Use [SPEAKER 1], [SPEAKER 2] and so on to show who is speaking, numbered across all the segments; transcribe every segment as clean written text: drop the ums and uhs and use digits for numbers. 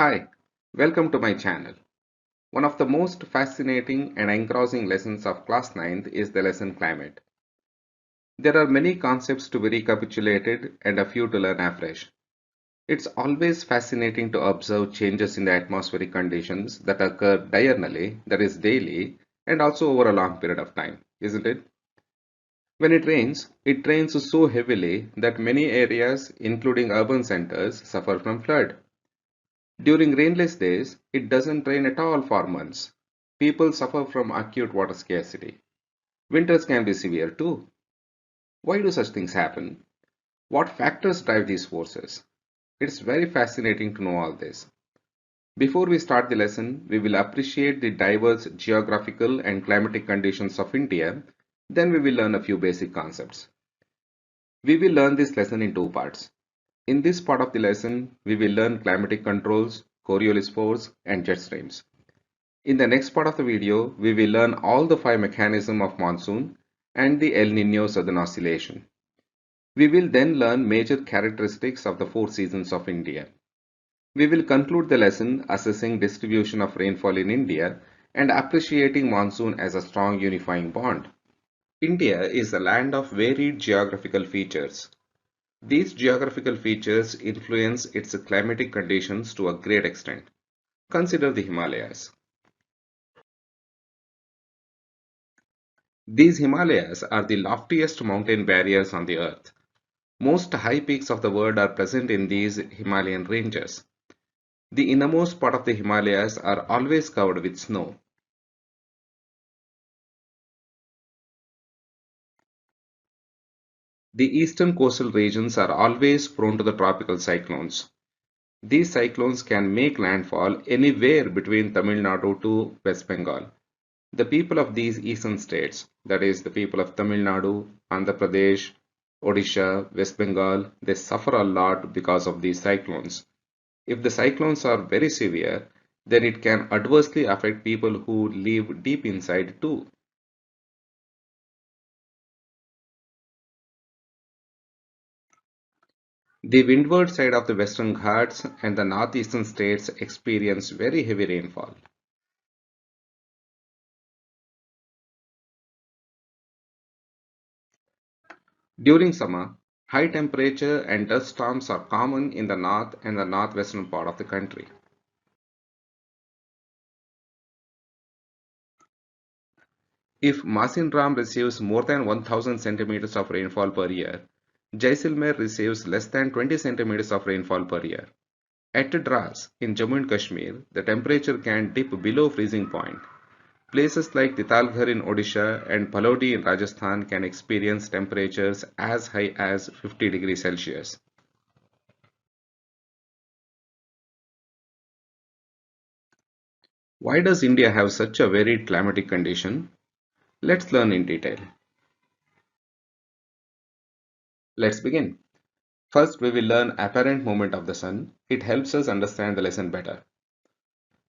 [SPEAKER 1] Hi, welcome to my channel. One of the most fascinating and engrossing lessons of class 9th is the lesson climate. There are many concepts to be recapitulated and a few to learn afresh. It's always fascinating to observe changes in the atmospheric conditions that occur diurnally, that is daily, and also over a long period of time, isn't it? When it rains so heavily that many areas, including urban centers, suffer from flood. During rainless days, it doesn't rain at all for months. People suffer from acute water scarcity. Winters can be severe too. Why do such things happen? What factors drive these forces? It's very fascinating to know all this. Before we start the lesson, we will appreciate the diverse geographical and climatic conditions of India. Then we will learn a few basic concepts. We will learn this lesson in two parts. In this part of the lesson, we will learn climatic controls, Coriolis force, and jet streams. In the next part of the video, we will learn all the five mechanisms of monsoon and the El Niño Southern Oscillation. We will then learn major characteristics of the four seasons of India. We will conclude the lesson assessing distribution of rainfall in India and appreciating monsoon as a strong unifying bond. India is a land of varied geographical features. These geographical features influence its climatic conditions to a great extent. Consider the Himalayas. These Himalayas are the loftiest mountain barriers on the earth. Most high peaks of the world are present in these Himalayan ranges. The innermost part of the Himalayas are always covered with snow. The eastern coastal regions are always prone to the tropical cyclones. These cyclones can make landfall anywhere between Tamil Nadu to West Bengal. The people of these eastern states, that is, the people of Tamil Nadu, Andhra Pradesh, Odisha, West Bengal, they suffer a lot because of these cyclones. If the cyclones are very severe, then it can adversely affect people who live deep inside too. The windward side of the Western Ghats and the northeastern states experience very heavy rainfall. During summer, high temperature and dust storms are common in the north and the northwestern part of the country. If Masinram receives more than 1000 centimeters of rainfall per year, Jaisalmer receives less than 20 centimeters of rainfall per year. At Dras, in Jammu and Kashmir, the temperature can dip below freezing point. Places like Titalghar in Odisha and Phalodi in Rajasthan can experience temperatures as high as 50 degrees Celsius. Why does India have such a varied climatic condition? Let's learn in detail. Let's begin. First, we will learn apparent movement of the sun. It helps us understand the lesson better.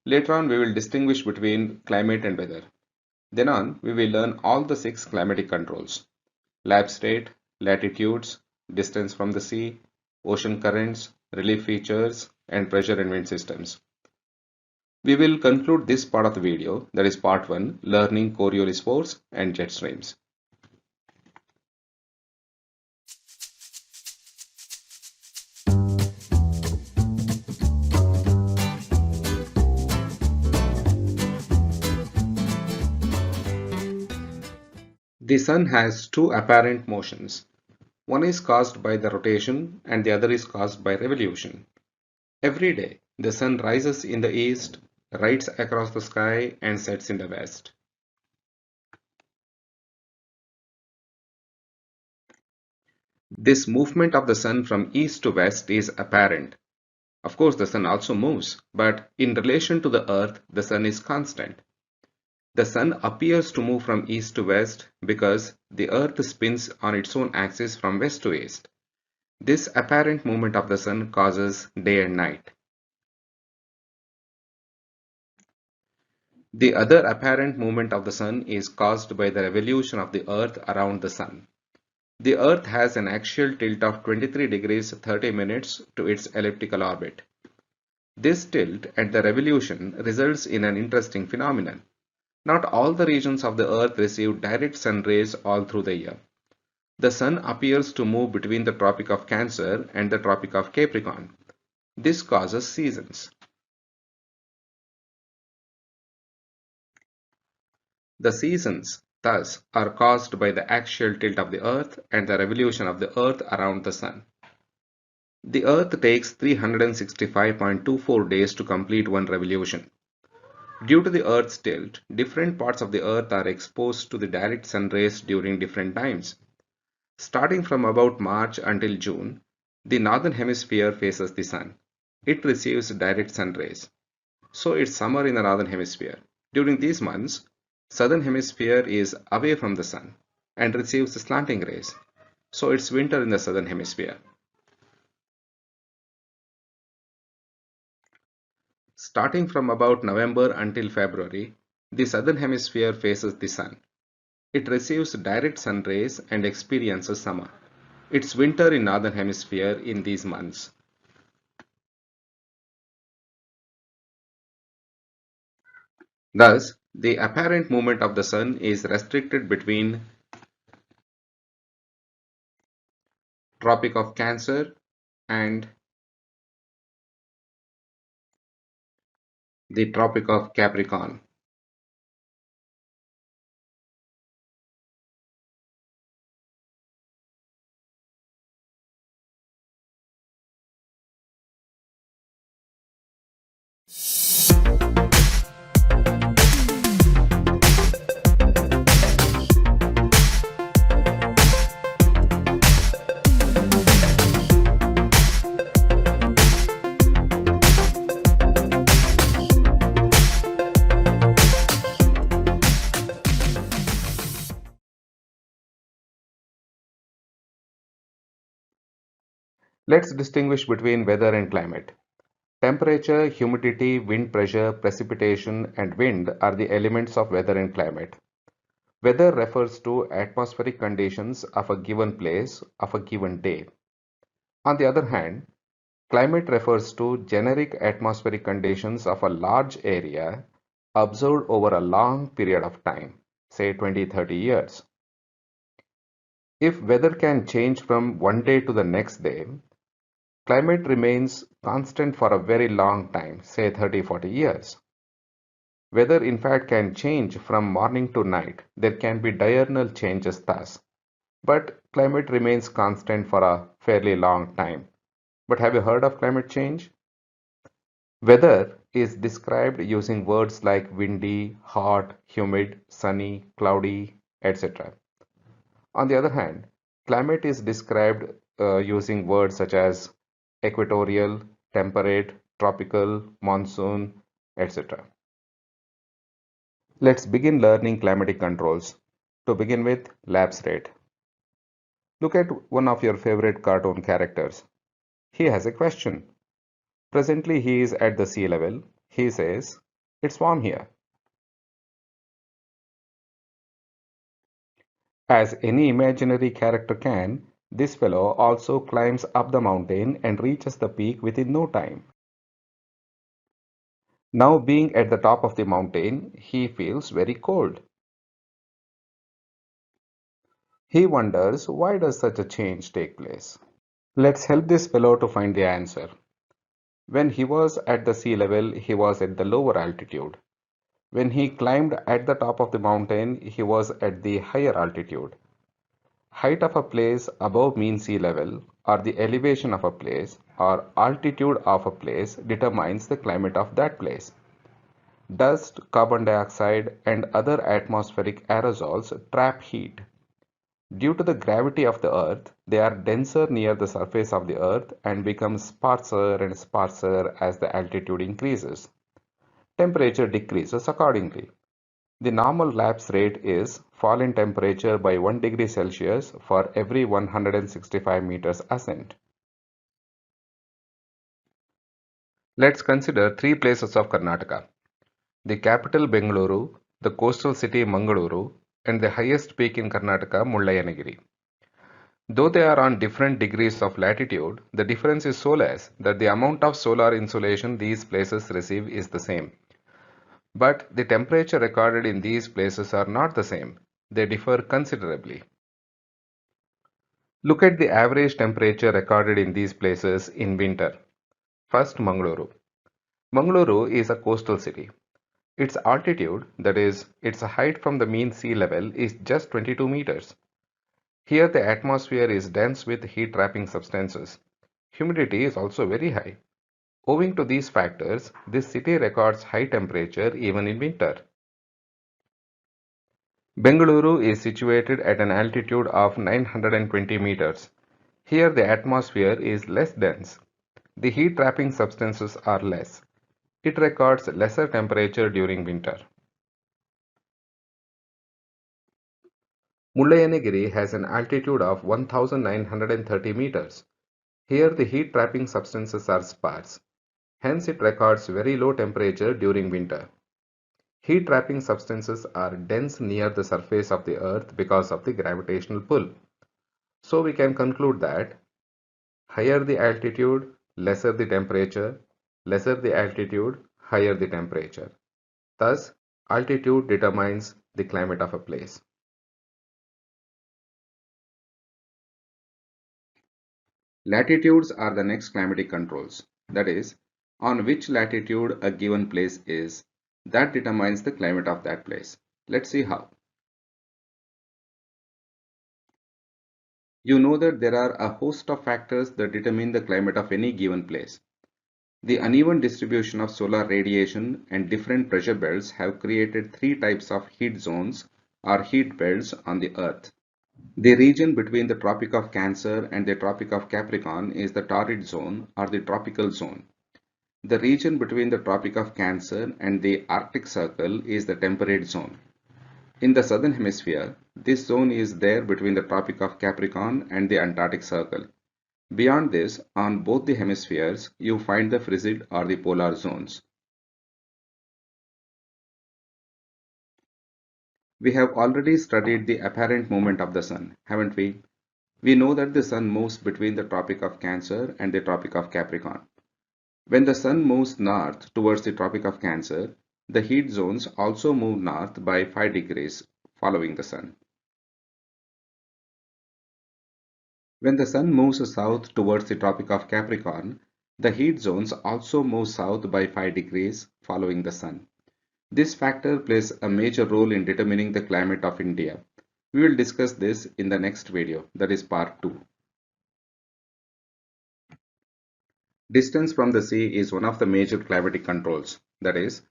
[SPEAKER 1] Later on, we will distinguish between climate and weather. Then on, we will learn all the six climatic controls: Lapse rate, latitudes, distance from the sea, ocean currents, relief features, and pressure and wind systems. We will conclude this part of the video, that is part 1, learning Coriolis force and jet streams. The sun has two apparent motions. One is caused by the rotation and the other is caused by revolution. Every day, the sun rises in the east, rides across the sky, and sets in the west. This movement of the sun from east to west is apparent. Of course, the sun also moves, but in relation to the earth, the sun is constant. The sun appears to move from east to west because the earth spins on its own axis from west to east. This apparent movement of the sun causes day and night. The other apparent movement of the sun is caused by the revolution of the earth around the sun. The earth has an axial tilt of 23 degrees 30 minutes to its elliptical orbit. This tilt and the revolution results in an interesting phenomenon. Not all the regions of the Earth receive direct sun rays all through the year. The Sun appears to move between the Tropic of Cancer and the Tropic of Capricorn. This causes seasons. The seasons, thus, are caused by the axial tilt of the Earth and the revolution of the Earth around the Sun. The Earth takes 365.24 days to complete one revolution. Due to the Earth's tilt, different parts of the Earth are exposed to the direct sun rays during different times. Starting from about March until June, the northern hemisphere faces the sun. It receives direct sun rays. So it's summer in the northern hemisphere. During these months, southern hemisphere is away from the sun and receives slanting rays. So it's winter in the southern hemisphere. Starting from about November until February, the southern hemisphere faces the sun. It receives direct sun rays and experiences summer. It's winter in northern hemisphere in these months. Thus, the apparent movement of the sun is restricted between Tropic of Cancer and the Tropic of Capricorn. Let's distinguish between weather and climate. Temperature, humidity, wind pressure, precipitation, and wind are the elements of weather and climate. Weather refers to atmospheric conditions of a given place of a given day. On the other hand, climate refers to generic atmospheric conditions of a large area observed over a long period of time, say 20-30 years. If weather can change from one day to the next day, climate remains constant for a very long time, say 30-40 years. Weather in fact can change from morning to night. There can be diurnal changes thus. But climate remains constant for a fairly long time. But have you heard of climate change? Weather is described using words like windy, hot, humid, sunny, cloudy, etc. On the other hand, climate is described using words such as equatorial, temperate, tropical, monsoon, etc. Let's begin learning climatic controls. To begin with, lapse rate. Look at one of your favorite cartoon characters. He has a question. Presently he is at the sea level. He says, "It's warm here." As any imaginary character can, this fellow also climbs up the mountain and reaches the peak within no time. Now being at the top of the mountain, he feels very cold. He wonders, why does such a change take place? Let's help this fellow to find the answer. When he was at the sea level, he was at the lower altitude. When he climbed at the top of the mountain, he was at the higher altitude. Height of a place above mean sea level, or the elevation of a place, or altitude of a place determines the climate of that place. Dust, carbon dioxide, and other atmospheric aerosols trap heat. Due to the gravity of the Earth, they are denser near the surface of the Earth and become sparser and sparser as the altitude increases. Temperature decreases accordingly. The normal lapse rate is fall in temperature by 1 degree Celsius for every 165 meters ascent. Let's consider three places of Karnataka: the capital Bengaluru, the coastal city Mangaluru, and the highest peak in Karnataka, Mullayanagiri. Though they are on different degrees of latitude, the difference is so less that the amount of solar insolation these places receive is the same. But the temperature recorded in these places are not the same. They differ considerably. Look at the average temperature recorded in these places in winter. First, Mangaluru. Mangaluru is a coastal city. Its altitude, that is, its height from the mean sea level, is just 22 meters. Here the atmosphere is dense with heat-trapping substances. Humidity is also very high. Owing to these factors, this city records high temperature even in winter. Bengaluru is situated at an altitude of 920 meters. Here the atmosphere is less dense. The heat-trapping substances are less. It records lesser temperature during winter. Mullayanagiri has an altitude of 1930 meters. Here the heat-trapping substances are sparse. Hence it records very low temperature during winter. Heat-trapping substances are dense near the surface of the earth because of the gravitational pull. So we can conclude that higher the altitude, lesser the temperature, lesser the altitude, higher the temperature. Thus, altitude determines the climate of a place. Latitudes are the next climatic controls. That is, on which latitude a given place is, that determines the climate of that place. Let's see how. You know that there are a host of factors that determine the climate of any given place. The uneven distribution of solar radiation and different pressure belts have created three types of heat zones or heat belts on the Earth. The region between the Tropic of Cancer and the Tropic of Capricorn is the torrid zone or the tropical zone. The region between the Tropic of Cancer and the Arctic Circle is the temperate zone. In the southern hemisphere, this zone is there between the Tropic of Capricorn and the Antarctic Circle. Beyond this, on both the hemispheres, you find the frigid or the polar zones. We have already studied the apparent movement of the sun, haven't we? We know that the sun moves between the Tropic of Cancer and the Tropic of Capricorn. When the sun moves north towards the Tropic of Cancer, the heat zones also move north by 5 degrees following the sun. When the sun moves south towards the Tropic of Capricorn, the heat zones also move south by 5 degrees following the sun. This factor plays a major role in determining the climate of India. We will discuss this in the next video, that is part 2. Distance from the sea is one of the major climatic controls. That is,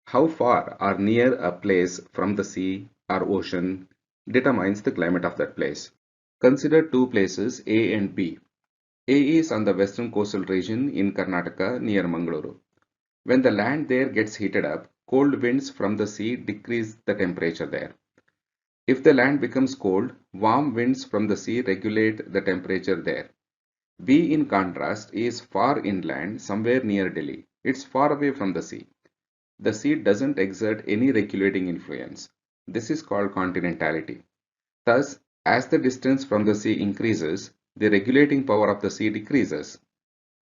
[SPEAKER 1] how far or near a place from the sea or ocean determines the climate of that place. Consider two places A and B. A is on the western coastal region in Karnataka near Mangaluru. When the land there gets heated up, cold winds from the sea decrease the temperature there. If the land becomes cold, warm winds from the sea regulate the temperature there. B, in contrast, is far inland, somewhere near Delhi. It's far away from the sea. The sea doesn't exert any regulating influence. This is called continentality. Thus, as the distance from the sea increases, the regulating power of the sea decreases.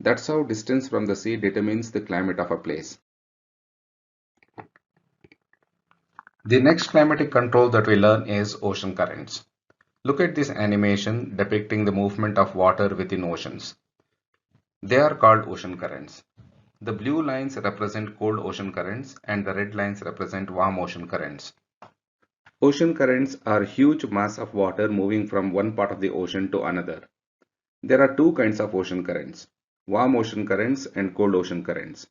[SPEAKER 1] That's how distance from the sea determines the climate of a place. The next climatic control that we learn is ocean currents. Look at this animation depicting the movement of water within oceans. They are called ocean currents. The blue lines represent cold ocean currents and the red lines represent warm ocean currents. Ocean currents are huge mass of water moving from one part of the ocean to another. There are two kinds of ocean currents, warm ocean currents and cold ocean currents.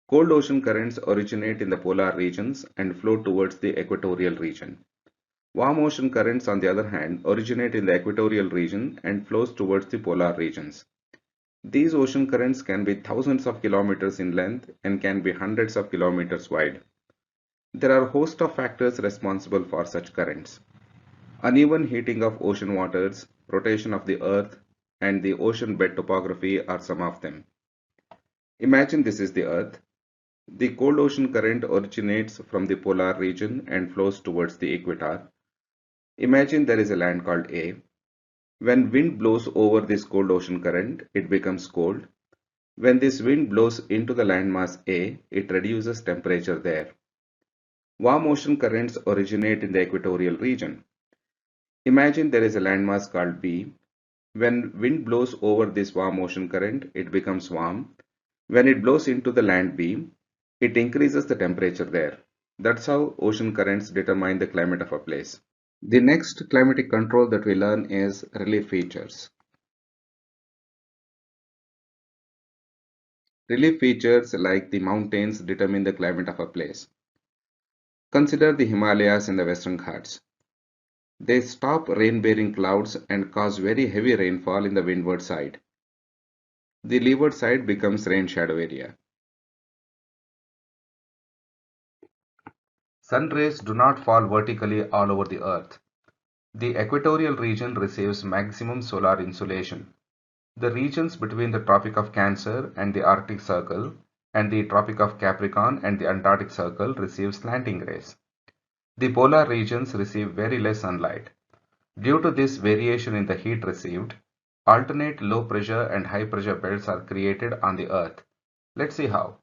[SPEAKER 1] Cold ocean currents originate in the polar regions and flow towards the equatorial region. Warm ocean currents, on the other hand, originate in the equatorial region and flows towards the polar regions. These ocean currents can be thousands of kilometers in length and can be hundreds of kilometers wide. There are a host of factors responsible for such currents. Uneven heating of ocean waters, rotation of the earth, and the ocean bed topography are some of them. Imagine this is the earth. The cold ocean current originates from the polar region and flows towards the equator. Imagine there is a land called A. When wind blows over this cold ocean current, it becomes cold. When this wind blows into the landmass A, it reduces temperature there. Warm ocean currents originate in the equatorial region. Imagine there is a landmass called B. When wind blows over this warm ocean current, it becomes warm. When it blows into the land B, it increases the temperature there. That's how ocean currents determine the climate of a place. The next climatic control that we learn is relief features. Relief features like the mountains determine the climate of a place. Consider the Himalayas and the Western Ghats. They stop rain-bearing clouds and cause very heavy rainfall in the windward side. The leeward side becomes rain shadow area. Sun rays do not fall vertically all over the earth. The equatorial region receives maximum solar insolation. The regions between the Tropic of Cancer and the Arctic Circle and the Tropic of Capricorn and the Antarctic Circle receive slanting rays. The polar regions receive very less sunlight. Due to this variation in the heat received, alternate low pressure and high pressure belts are created on the Earth. Let's see how.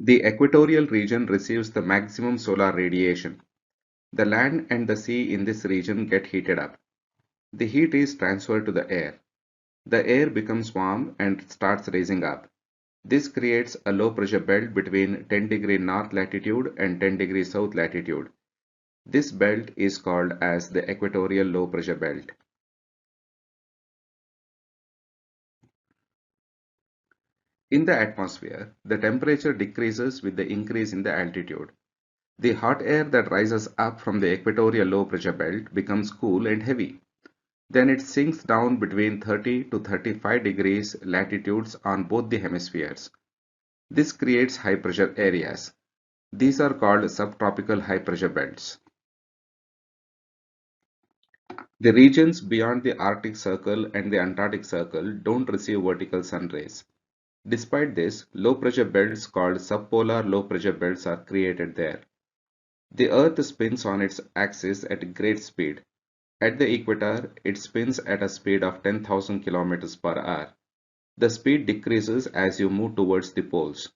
[SPEAKER 1] The equatorial region receives the maximum solar radiation. The land and the sea in this region get heated up. The heat is transferred to the air. The air becomes warm and starts raising up. This creates a low pressure belt between 10° north latitude and 10° south latitude. This belt is called as the equatorial low pressure belt. In the atmosphere, the temperature decreases with the increase in the altitude. The hot air that rises up from the equatorial low pressure belt becomes cool and heavy. Then it sinks down between 30 to 35 degrees latitudes on both the hemispheres. This creates high pressure areas. These are called subtropical high pressure belts. The regions beyond the Arctic Circle and the Antarctic Circle don't receive vertical sun rays. Despite this, low pressure belts called subpolar low pressure belts are created there. The Earth spins on its axis at great speed. At the equator, it spins at a speed of 10,000 km per hour. The speed decreases as you move towards the poles.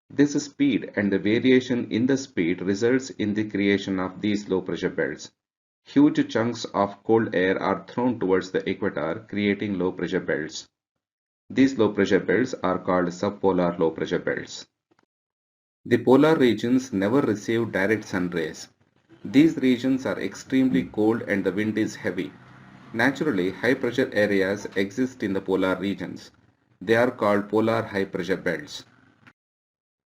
[SPEAKER 1] This speed and the variation in the speed results in the creation of these low pressure belts. Huge chunks of cold air are thrown towards the equator, creating low pressure belts. These low pressure belts are called subpolar low pressure belts. The polar regions never receive direct sun rays. These regions are extremely cold and the wind is heavy. Naturally, high pressure areas exist in the polar regions. They are called polar high pressure belts.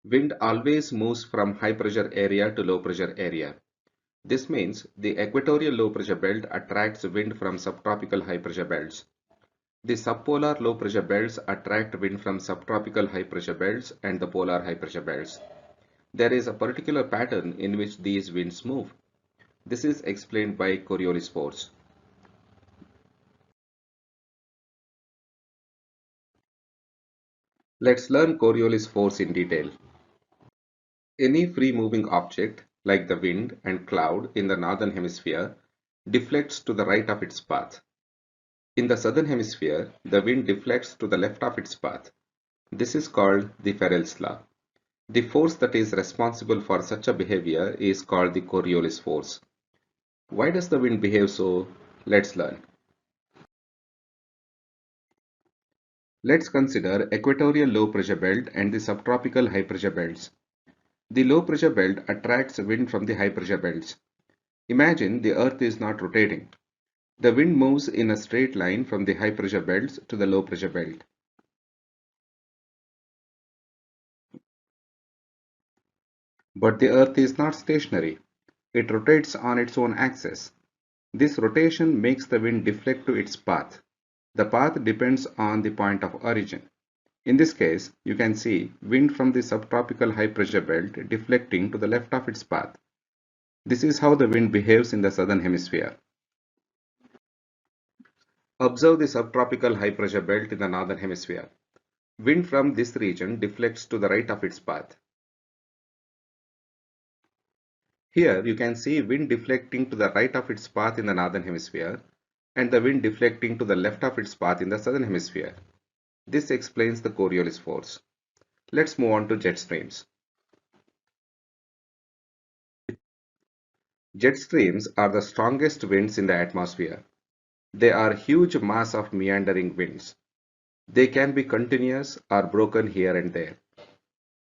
[SPEAKER 1] Wind always moves from high pressure area to low pressure area. This means the equatorial low pressure belt attracts wind from subtropical high pressure belts. The subpolar low pressure belts attract wind from subtropical high pressure belts and the polar high pressure belts. There is a particular pattern in which these winds move. This is explained by Coriolis force. Let's learn Coriolis force in detail. Any free moving object, like the wind and cloud in the northern hemisphere, deflects to the right of its path. In the southern hemisphere, the wind deflects to the left of its path. This is called the Ferrel's law. The force that is responsible for such a behavior is called the Coriolis force. Why does the wind behave so? Let's learn. Let's consider equatorial low pressure belt and the subtropical high pressure belts. The low pressure belt attracts wind from the high pressure belts. Imagine the earth is not rotating. The wind moves in a straight line from the high pressure belts to the low pressure belt. But the earth is not stationary. It rotates on its own axis. This rotation makes the wind deflect to its path. The path depends on the point of origin. In this case, you can see wind from the subtropical high pressure belt deflecting to the left of its path. This is how the wind behaves in the southern hemisphere. Observe the subtropical high pressure belt in the northern hemisphere. Wind from this region deflects to the right of its path. Here you can see wind deflecting to the right of its path in the northern hemisphere and the wind deflecting to the left of its path in the southern hemisphere. This explains the Coriolis force. Let's move on to jet streams. Jet streams are the strongest winds in the atmosphere. They are huge mass of meandering winds. They can be continuous or broken here and there.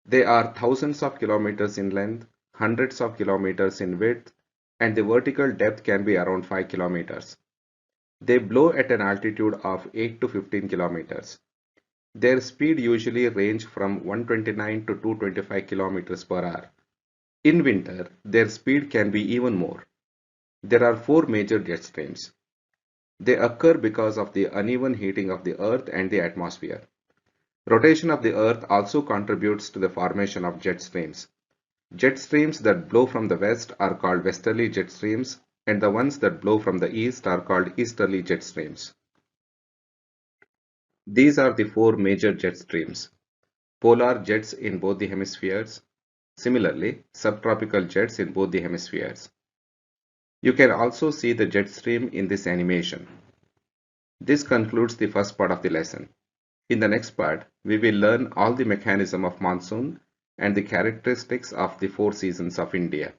[SPEAKER 1] They are thousands of kilometers in length, hundreds of kilometers in width, and the vertical depth can be around 5 kilometers. They blow at an altitude of 8 to 15 kilometers. Their speed usually range from 129 to 225 kilometers per hour. In winter, their speed can be even more. There are four major jet streams. They occur because of the uneven heating of the Earth and the atmosphere. Rotation of the Earth also contributes to the formation of jet streams. Jet streams that blow from the west are called westerly jet streams, and the ones that blow from the east are called easterly jet streams. These are the four major jet streams. Polar jets in both the hemispheres. Similarly, subtropical jets in both the hemispheres. You can also see the jet stream in this animation. This concludes the first part of the lesson. In the next part, we will learn all the mechanism of monsoon and the characteristics of the four seasons of India.